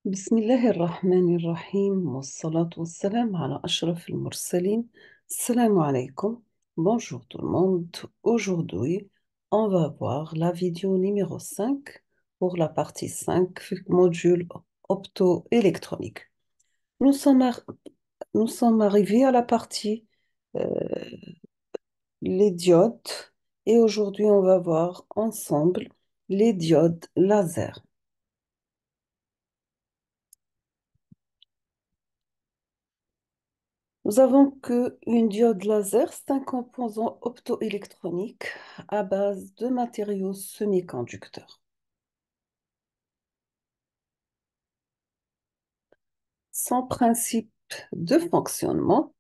بسم الله الرحمن الرحيم والصلاة والسلام على أشرف المرسلين. Salam alaikum. Bonjour tout le monde. Aujourd'hui, on va voir la vidéo numéro 5 pour la partie 5 du module optoélectronique. Nous sommes, ar- nous sommes arrivés à la partie euh, les diodes et aujourd'hui on va voir ensemble les diodes laser. Nous avons que une diode laser, c'est un composant optoélectronique à base de matériaux semi-conducteurs. Son principe de fonctionnement,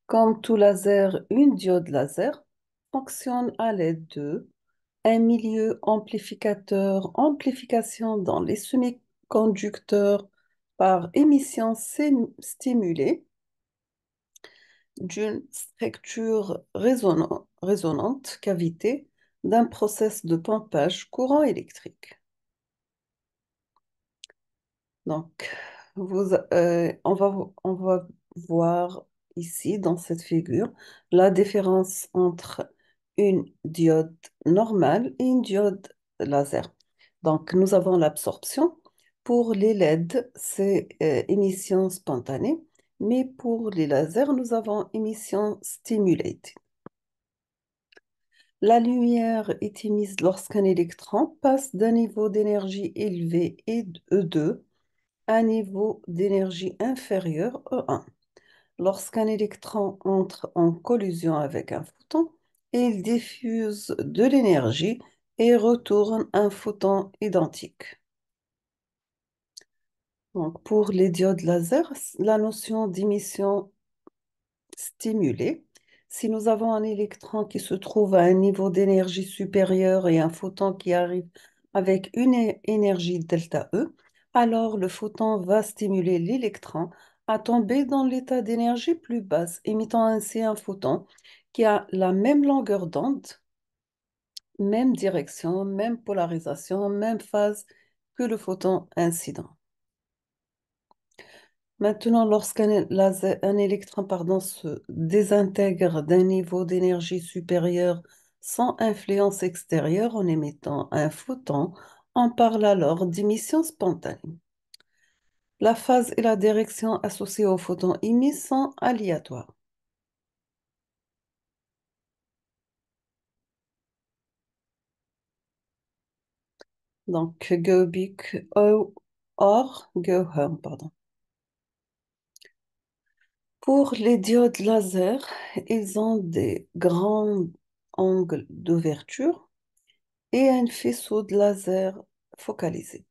comme tout laser, une diode laser fonctionne à l'aide de un milieu amplificateur, amplification dans les semi-conducteurs par émission stimulée d'une structure résonante cavité d'un process de pompage courant électrique. Donc, on va voir ici dans cette figure la différence entre une diode normale et une diode laser. Donc, nous avons l'absorption. Pour les LED, c'est émission spontanée, mais pour les lasers, nous avons émission stimulated. La lumière est émise lorsqu'un électron passe d'un niveau d'énergie élevé E2 à un niveau d'énergie inférieur E1. Lorsqu'un électron entre en collision avec un photon, il diffuse de l'énergie et retourne un photon identique. Donc, pour les diodes laser, la notion d'émission stimulée, si nous avons un électron qui se trouve à un niveau d'énergie supérieur et un photon qui arrive avec une énergie delta E, alors le photon va stimuler l'électron à tomber dans l'état d'énergie plus basse, émettant ainsi un photon qui a la même longueur d'onde, même direction, même polarisation, même phase que le photon incident. Maintenant, un électron se désintègre d'un niveau d'énergie supérieur sans influence extérieure en émettant un photon, on parle alors d'émission spontanée. La phase et la direction associées au photon émis sont aléatoires. Donc, go big or go home, pardon. Pour les diodes laser, ils ont des grands angles d'ouverture et un faisceau de laser focalisé.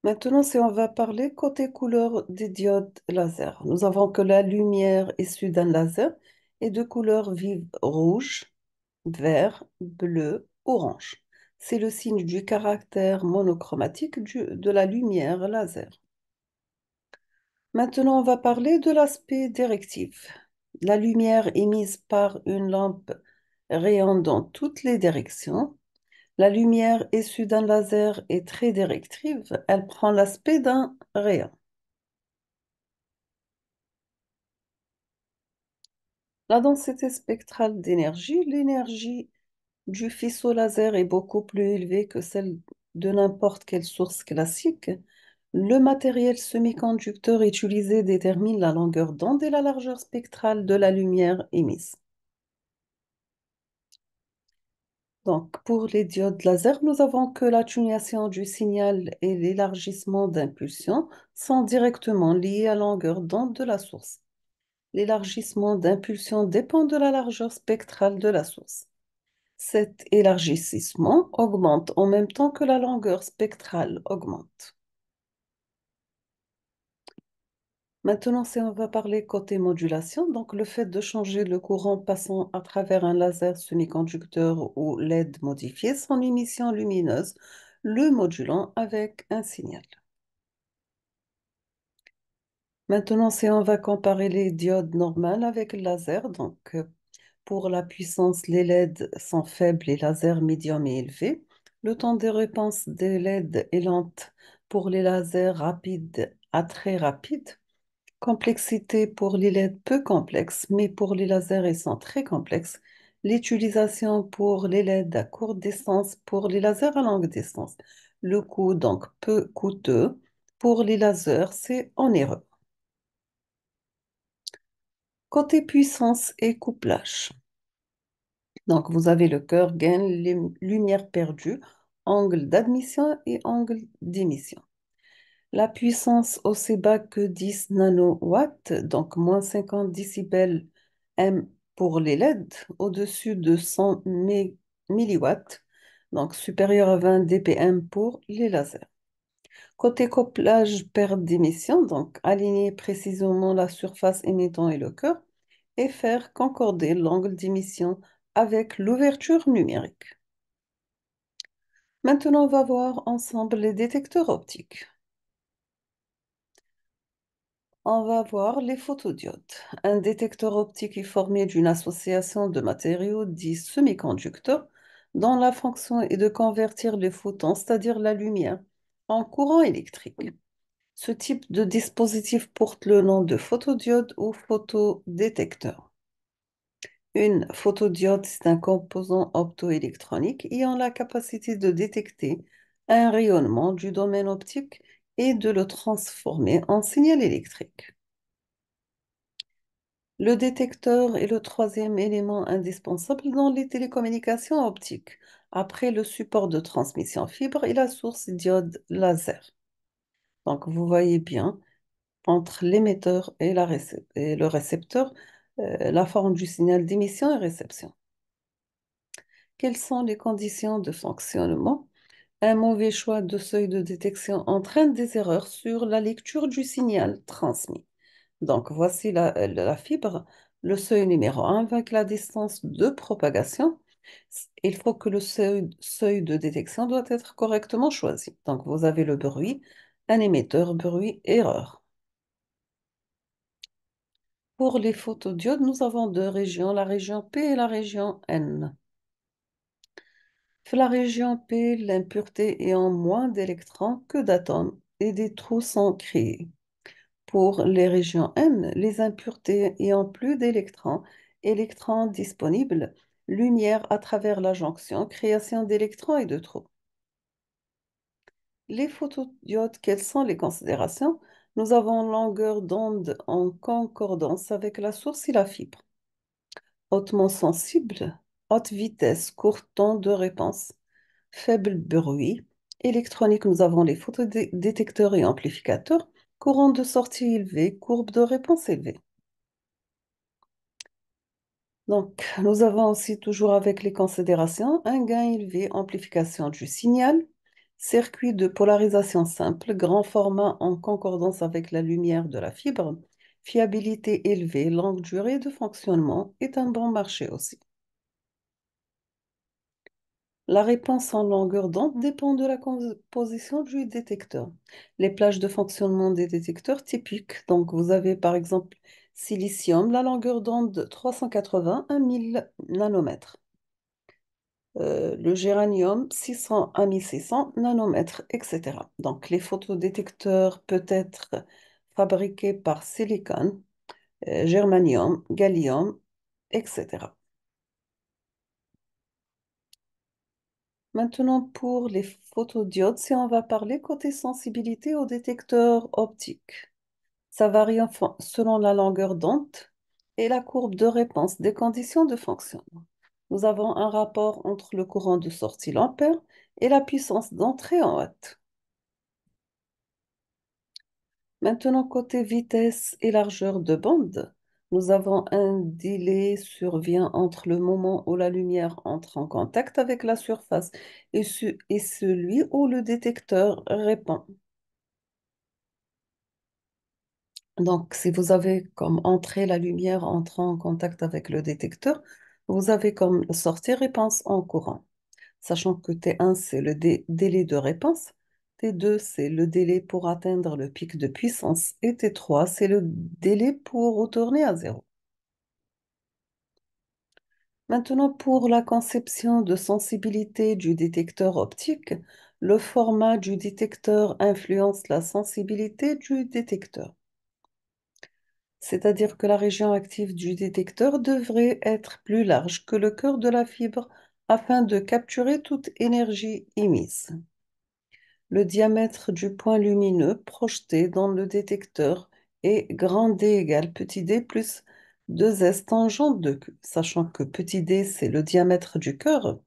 Maintenant, si on va parler côté couleur des diodes laser, nous avons que la lumière issue d'un laser est de couleur vive rouge, vert, bleu, orange. C'est le signe du caractère monochromatique de la lumière laser. Maintenant, on va parler de l'aspect directif. La lumière émise par une lampe rayonne dans toutes les directions. La lumière issue d'un laser est très directive, elle prend l'aspect d'un rayon. La densité spectrale d'énergie, l'énergie du faisceau laser est beaucoup plus élevée que celle de n'importe quelle source classique. Le matériel semi-conducteur utilisé détermine la longueur d'onde et la largeur spectrale de la lumière émise. Donc, pour les diodes laser, nous avons que l'atténuation du signal et l'élargissement d'impulsion sont directement liés à la longueur d'onde de la source. L'élargissement d'impulsion dépend de la largeur spectrale de la source. Cet élargissement augmente en même temps que la longueur spectrale augmente. Maintenant, si on va parler côté modulation, donc le fait de changer le courant passant à travers un laser semi-conducteur ou LED modifié son émission lumineuse, le modulant avec un signal. Maintenant, si on va comparer les diodes normales avec le laser, pour la puissance, les LED sont faibles, les lasers médiums et élevés. Le temps de réponse des LED est lente pour les lasers rapides à très rapides. Complexité pour les LED peu complexes, mais pour les lasers, ils sont très complexes. L'utilisation pour les LED à courte distance, pour les lasers à longue distance. Le coût, donc, peu coûteux. Pour les lasers, c'est onéreux. Côté puissance et couplage. Donc, vous avez le cœur, gain, lumière perdue, angle d'admission et angle d'émission. La puissance aussi bas que 10 nanowatts, donc moins 50 décibels M pour les LED, au-dessus de 100 milliwatts, donc supérieur à 20 dPm pour les lasers. Côté couplage perte d'émission, donc aligner précisément la surface émettant et le cœur, et faire concorder l'angle d'émission avec l'ouverture numérique. Maintenant, on va voir ensemble les détecteurs optiques. On va voir les photodiodes. Un détecteur optique est formé d'une association de matériaux dits semi-conducteurs dont la fonction est de convertir les photons, c'est-à-dire la lumière, en courant électrique. Ce type de dispositif porte le nom de photodiode ou photodétecteur. Une photodiode, c'est un composant optoélectronique ayant la capacité de détecter un rayonnement du domaine optique et de le transformer en signal électrique. Le détecteur est le troisième élément indispensable dans les télécommunications optiques, après le support de transmission fibre et la source diode laser. Donc, vous voyez bien, entre l'émetteur et, et le récepteur, la forme du signal d'émission et réception. Quelles sont les conditions de fonctionnement? Un mauvais choix de seuil de détection entraîne des erreurs sur la lecture du signal transmis. Donc, voici la fibre, le seuil numéro 1 avec la distance de propagation. Il faut que le seuil de détection doit être correctement choisi. Donc, vous avez le bruit, un émetteur, bruit, erreur. Pour les photodiodes, nous avons deux régions, la région P et la région N. La région P, l'impureté ayant moins d'électrons que d'atomes et des trous sont créés. Pour les régions N, les impuretés ayant plus d'électrons, électrons disponibles, lumière à travers la jonction, création d'électrons et de trous. Les photodiodes, quelles sont les considérations? Nous avons longueur d'onde en concordance avec la source et la fibre. Hautement sensible, haute vitesse, court temps de réponse, faible bruit. Électronique, nous avons les photodétecteurs et amplificateurs. Courant de sortie élevé, courbe de réponse élevée. Donc, nous avons aussi toujours avec les considérations un gain élevé, amplification du signal, circuit de polarisation simple, grand format en concordance avec la lumière de la fibre, fiabilité élevée, longue durée de fonctionnement est un bon marché aussi. La réponse en longueur d'onde dépend de la composition du détecteur. Les plages de fonctionnement des détecteurs typiques, donc vous avez par exemple silicium, la longueur d'onde 380 à 1000 nanomètres. Le géranium 600 à 1600 nanomètres, etc. Donc les photodétecteurs peuvent être fabriqués par silicone, germanium, gallium, etc. Maintenant, pour les photodiodes, si on va parler côté sensibilité au détecteur optique, ça varie selon la longueur d'onde et la courbe de réponse des conditions de fonctionnement. Nous avons un rapport entre le courant de sortie l'ampère et la puissance d'entrée en watts. Maintenant, côté vitesse et largeur de bande, nous avons un délai survient entre le moment où la lumière entre en contact avec la surface et celui où le détecteur répond. Donc, si vous avez comme entrée la lumière entrant en contact avec le détecteur, vous avez comme sortie réponse en courant. Sachant que T1, c'est le délai de réponse, T2, c'est le délai pour atteindre le pic de puissance, et T3, c'est le délai pour retourner à zéro. Maintenant, pour la conception de sensibilité du détecteur optique, Le format du détecteur influence la sensibilité du détecteur, c'est-à-dire que la région active du détecteur devrait être plus large que le cœur de la fibre afin de capturer toute énergie émise. Le diamètre du point lumineux projeté dans le détecteur est grand D égale petit d plus 2s tangente de Q, sachant que petit d c'est le diamètre du cœur,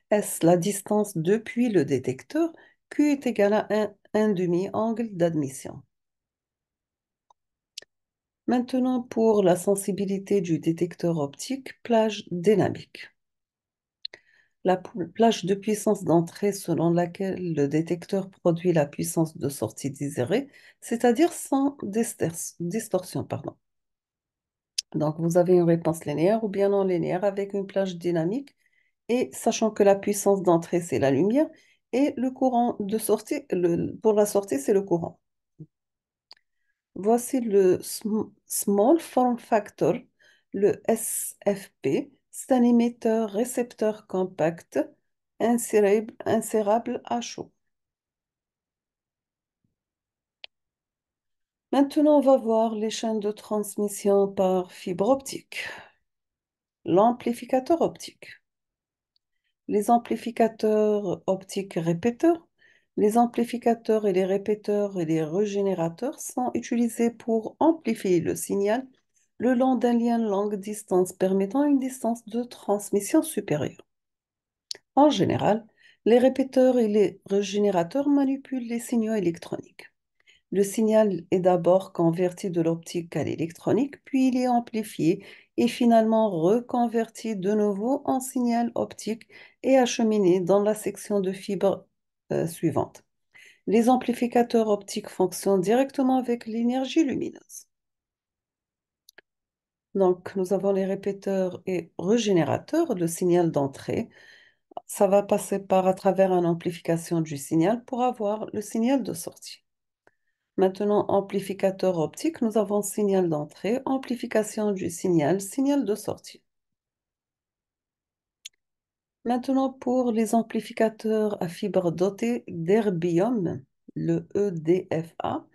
S la distance depuis le détecteur, Q est égal à un demi-angle d'admission. Maintenant pour la sensibilité du détecteur optique, plage dynamique. La plage de puissance d'entrée selon laquelle le détecteur produit la puissance de sortie désirée, c'est-à-dire sans distorsion, pardon. Donc, vous avez une réponse linéaire ou bien non linéaire avec une plage dynamique et sachant que la puissance d'entrée, c'est la lumière et le courant de sortie, pour la sortie, c'est le courant. Voici le Small Form Factor, le SFP. C'est un émetteur-récepteur compact insérable à chaud. Maintenant, on va voir les chaînes de transmission par fibre optique. L'amplificateur optique. Les amplificateurs optiques répéteurs. Les amplificateurs et les répéteurs et les régénérateurs sont utilisés pour amplifier le signal le long d'un lien longue distance permettant une distance de transmission supérieure. En général, les répéteurs et les régénérateurs manipulent les signaux électroniques. Le signal est d'abord converti de l'optique à l'électronique, puis il est amplifié et finalement reconverti de nouveau en signal optique et acheminé dans la section de fibre suivante. Les amplificateurs optiques fonctionnent directement avec l'énergie lumineuse. Donc, nous avons les répéteurs et régénérateurs, le signal d'entrée. Ça va passer par à travers une amplification du signal pour avoir le signal de sortie. Maintenant, amplificateur optique, nous avons signal d'entrée, amplification du signal, signal de sortie. Maintenant, pour les amplificateurs à fibre dotée d'erbium, le EDFA,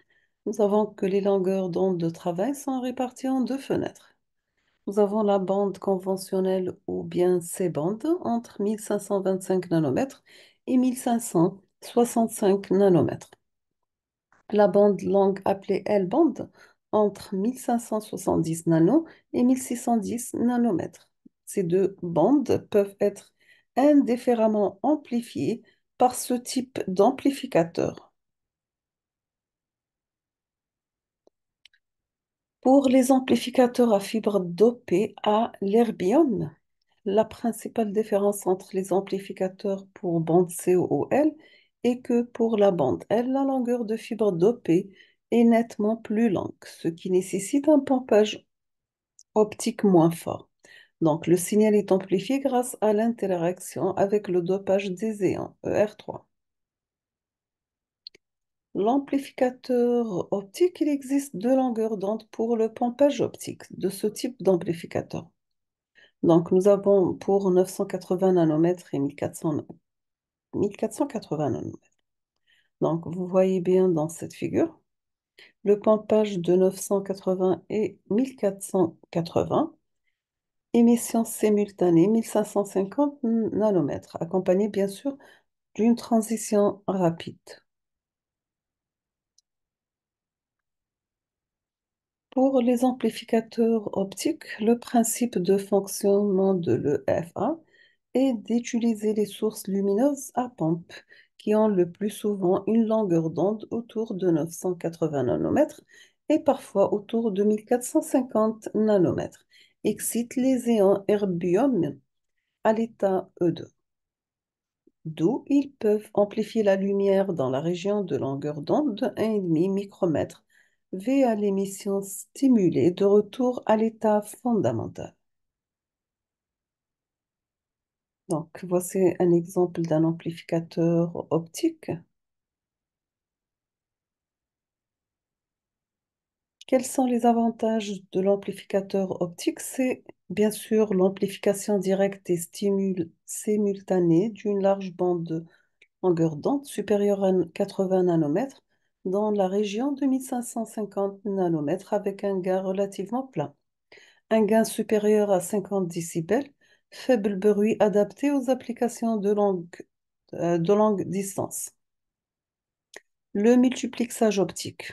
nous avons que les longueurs d'onde de travail sont réparties en deux fenêtres. Nous avons la bande conventionnelle ou bien C-bande entre 1525 nanomètres et 1565 nanomètres. La bande longue appelée L-bande entre 1570 nano et 1610 nanomètres. Ces deux bandes peuvent être indifféremment amplifiées par ce type d'amplificateur. Pour les amplificateurs à fibre dopée à l'erbium, la principale différence entre les amplificateurs pour bande COOL est que pour la bande L, la longueur de fibre dopée est nettement plus longue, ce qui nécessite un pompage optique moins fort. Donc, le signal est amplifié grâce à l'interaction avec le dopage des ions, ER3. L'amplificateur optique, il existe deux longueurs d'onde pour le pompage optique de ce type d'amplificateur. Donc, nous avons pour 980 nanomètres et 1480 nanomètres. Donc, vous voyez bien dans cette figure, le pompage de 980 et 1480, émission simultanée 1550 nanomètres, accompagnée bien sûr d'une transition rapide. Pour les amplificateurs optiques, le principe de fonctionnement de l'EFA est d'utiliser les sources lumineuses à pompe qui ont le plus souvent une longueur d'onde autour de 980 nanomètres et parfois autour de 1450 nanomètres, excitent les ions erbium à l'état E2. D'où ils peuvent amplifier la lumière dans la région de longueur d'onde de 1,5 micromètre via l'émission stimulée de retour à l'état fondamental. Donc, voici un exemple d'un amplificateur optique. Quels sont les avantages de l'amplificateur optique? C'est bien sûr l'amplification directe et simultanée d'une large bande longueur d'onde supérieure à 80 nanomètres dans la région de 1550 nanomètres avec un gain relativement plat. Un gain supérieur à 50 décibels, faible bruit adapté aux applications de longue distance. Le multiplexage optique.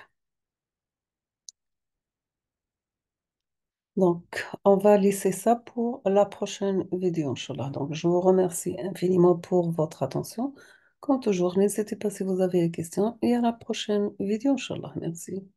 Donc, on va laisser ça pour la prochaine vidéo, Inch'Allah. Donc, je vous remercie infiniment pour votre attention. Comme toujours, n'hésitez pas si vous avez des questions et à la prochaine vidéo, Inch'Allah. Merci.